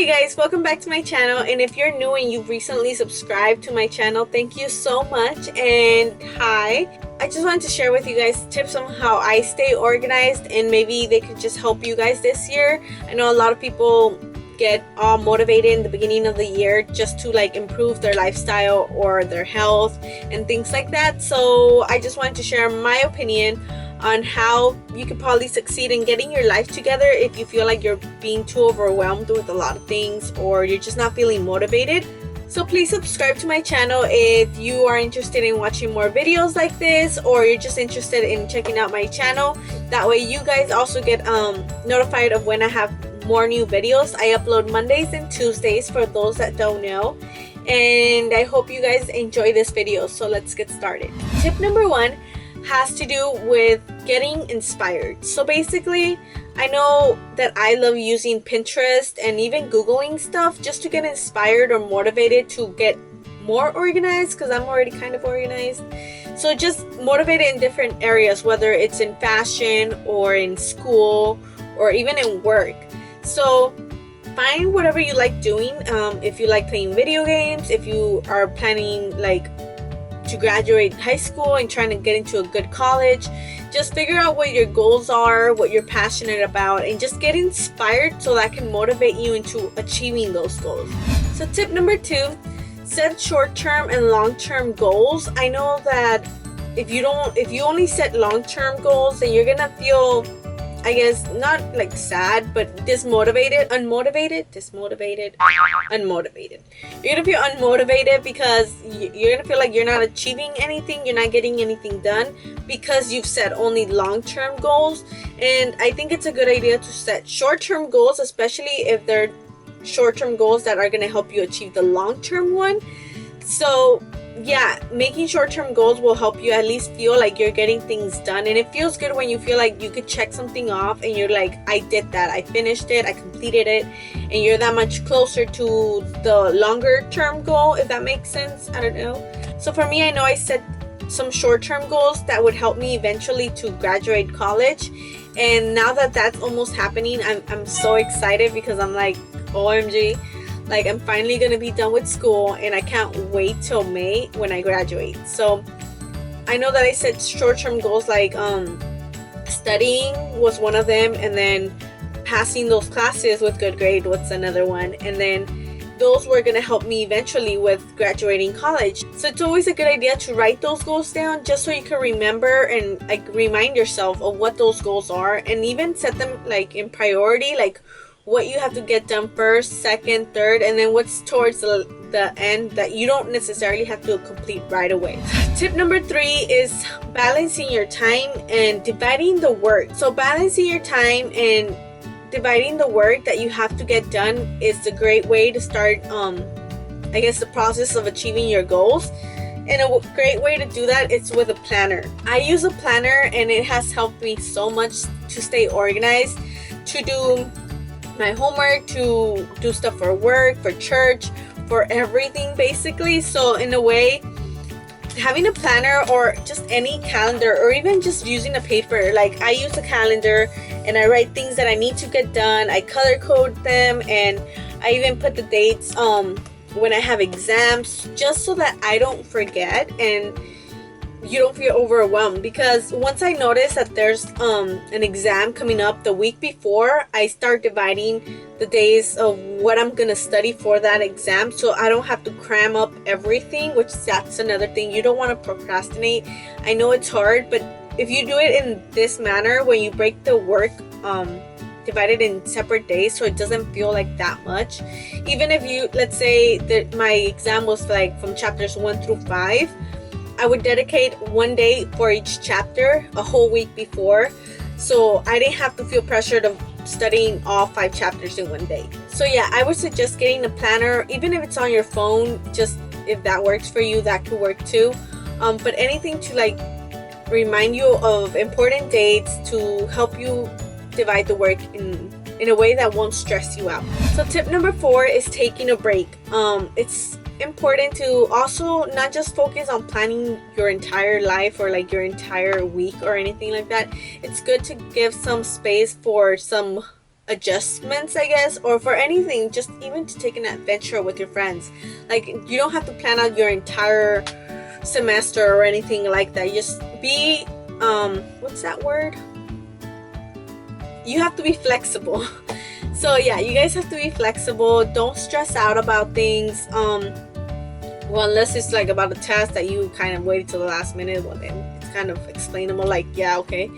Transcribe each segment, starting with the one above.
Hi guys, welcome back to my channel, and if you're new and you've recently subscribed to my channel, thank you so much. And hi, I just wanted to share with you guys tips on how I stay organized, and maybe they could just help you guys this year. I know a lot of people get all motivated in the beginning of the year just to like improve their lifestyle or their health and things like that. So I just wanted to share my opinion on how you could probably succeed in getting your life together if you feel like you're being too overwhelmed with a lot of things or you're just not feeling motivated. So please subscribe to my channel if you are interested in watching more videos like this, or you're just interested in checking out my channel. That way you guys also get notified of when I have more new videos. I upload Mondays and Tuesdays for those that don't know, and I hope you guys enjoy this video. So let's get started. Tip number one has to do with getting inspired. So basically, I know that I love using Pinterest and even Googling stuff just to get inspired or motivated to get more organized, because I'm already kind of organized. So just motivated in different areas, whether it's in fashion or in school or even in work. So find whatever you like doing. If you like playing video games, if you are planning like to graduate high school and trying to get into a good college, just figure out what your goals are, what you're passionate about, and just get inspired so that can motivate you into achieving those goals. So tip number two, set short-term and long-term goals. I know that if you only set long-term goals, then you're gonna feel, I guess, not like sad, but unmotivated. You're gonna feel unmotivated because you're gonna feel like you're not achieving anything, you're not getting anything done because you've set only long-term goals. And I think it's a good idea to set short-term goals, especially if they're short-term goals that are gonna help you achieve the long-term one. So yeah, making short-term goals will help you at least feel like you're getting things done, and it feels good when you feel like you could check something off and you're like, I did that, I finished it, I completed it, and you're that much closer to the longer term goal, if that makes sense. I don't know. So for me, I know I set some short-term goals that would help me eventually to graduate college, and now that that's almost happening, I'm so excited because I'm like, OMG, like I'm finally gonna be done with school and I can't wait till May when I graduate. So I know that I set short-term goals like studying was one of them, and then passing those classes with good grade was another one, and then those were gonna help me eventually with graduating college. So it's always a good idea to write those goals down just so you can remember and like remind yourself of what those goals are, and even set them like in priority, like what you have to get done first, second, third, and then what's towards the end that you don't necessarily have to complete right away. Tip number three is balancing your time and dividing the work. So balancing your time and dividing the work that you have to get done is a great way to start I guess the process of achieving your goals. And a great way to do that is with a planner. I use a planner and it has helped me so much to stay organized, to do my homework, to do stuff for work, for church, for everything basically. So in a way, having a planner or just any calendar, or even just using a paper, like I use a calendar and I write things that I need to get done, I color code them, and I even put the dates when I have exams, just so that I don't forget and you don't feel overwhelmed. Because once I notice that there's an exam coming up the week before, I start dividing the days of what I'm gonna study for that exam, so I don't have to cram up everything, which that's another thing. You don't want to procrastinate. I know it's hard, but if you do it in this manner, when you break the work divided in separate days, so it doesn't feel like that much. Even if you, let's say that my exam was like from chapters 1 through 5, I would dedicate one day for each chapter a whole week before, so I didn't have to feel pressured of studying all 5 chapters in one day. So yeah, I would suggest getting a planner, even if it's on your phone. Just if that works for you, that could work too. But anything to like remind you of important dates, to help you divide the work in a way that won't stress you out. So tip number 4 is taking a break. It's important to also not just focus on planning your entire life or like your entire week or anything like that. It's good to give some space for some adjustments, I guess, or for anything, just even to take an adventure with your friends. Like, you don't have to plan out your entire semester or anything like that. Just be what's that word? You have to be flexible. So yeah, you guys have to be flexible. Don't stress out about things. Well, unless it's like about a test that you kind of waited till the last minute, well then it's kind of explainable, like, yeah, okay.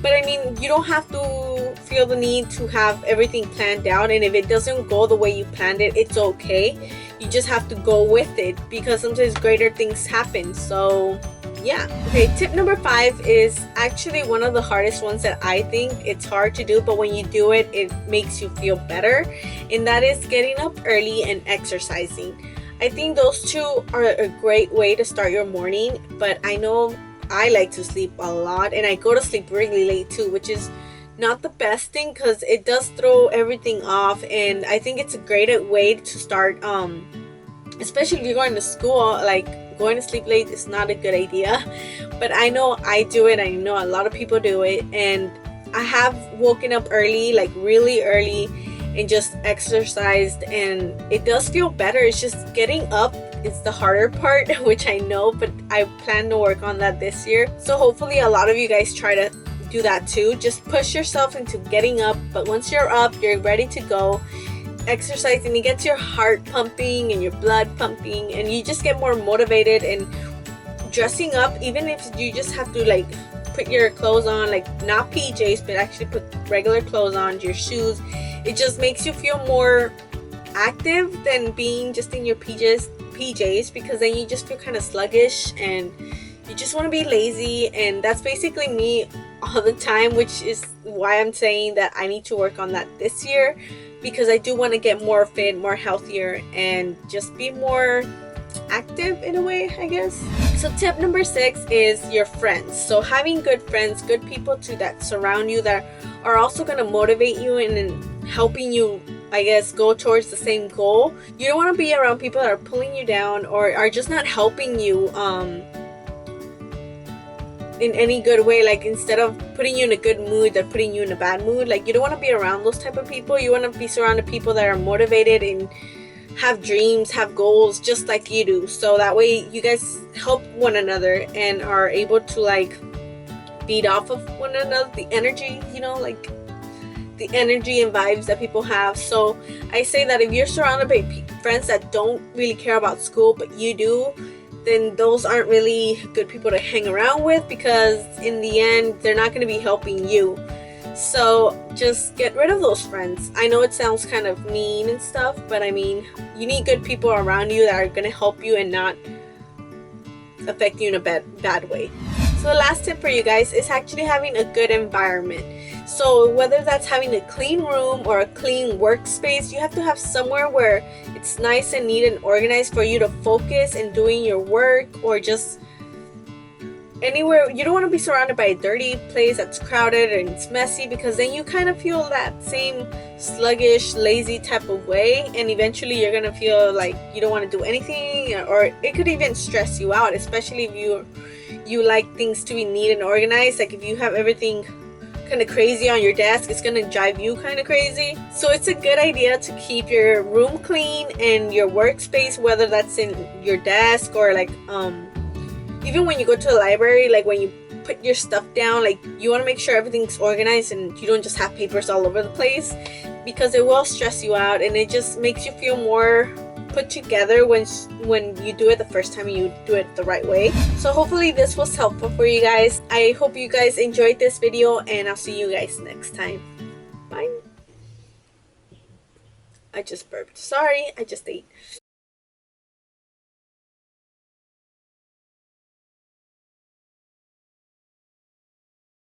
But I mean, you don't have to feel the need to have everything planned out, and if it doesn't go the way you planned it, it's okay. You just have to go with it, because sometimes greater things happen. So yeah. Okay, tip number 5 is actually one of the hardest ones that I think. It's hard to do, but when you do it, it makes you feel better, and that is getting up early and exercising. I think those two are a great way to start your morning, but I know I like to sleep a lot, and I go to sleep really late too, which is not the best thing because it does throw everything off. And I think it's a great way to start, especially if you're going to school. Like, going to sleep late is not a good idea, but I know I do it. I know a lot of people do it, and I have woken up early, like really early, and just exercised, and it does feel better. It's just getting up is the harder part, which I know, but I plan to work on that this year. So hopefully a lot of you guys try to do that too. Just push yourself into getting up, but once you're up, you're ready to go exercise, and it gets your heart pumping and your blood pumping, and you just get more motivated. And dressing up, even if you just have to like put your clothes on, like not PJs, but actually put regular clothes on, your shoes, it just makes you feel more active than being just in your PJs, because then you just feel kind of sluggish and you just want to be lazy. And that's basically me all the time, which is why I'm saying that I need to work on that this year, because I do want to get more fit, more healthier, and just be more active in a way, I guess. So tip number 6 is your friends. So having good friends, good people that surround you, that are also going to motivate you and helping you, I guess, go towards the same goal. You don't want to be around people that are pulling you down or are just not helping you in any good way. Like, instead of putting you in a good mood, they're putting you in a bad mood. Like, you don't want to be around those type of people. You want to be surrounded people that are motivated and have dreams, have goals just like you do. So that way you guys help one another and are able to like feed off of one another, the energy, you know, like the energy and vibes that people have. So I say that if you're surrounded by friends that don't really care about school but you do, then those aren't really good people to hang around with, because in the end they're not going to be helping you. So just get rid of those friends. I know it sounds kind of mean and stuff, but I mean, you need good people around you that are going to help you and not affect you in a bad way. So the last tip for you guys is actually having a good environment. So whether that's having a clean room or a clean workspace, you have to have somewhere where it's nice and neat and organized for you to focus in doing your work, or just anywhere. You don't want to be surrounded by a dirty place that's crowded and it's messy, because then you kind of feel that same sluggish, lazy type of way, and eventually you're gonna feel like you don't want to do anything, or it could even stress you out, especially if you like things to be neat and organized. Like, if you have everything kind of crazy on your desk, it's gonna drive you kind of crazy. So it's a good idea to keep your room clean and your workspace, whether that's in your desk or like even when you go to the library, like when you put your stuff down, like you want to make sure everything's organized and you don't just have papers all over the place, because it will stress you out and it just makes you feel more put together when you do it the first time and you do it the right way. So hopefully this was helpful for you guys. I hope you guys enjoyed this video, and I'll see you guys next time. Bye. I just burped. Sorry, I just ate.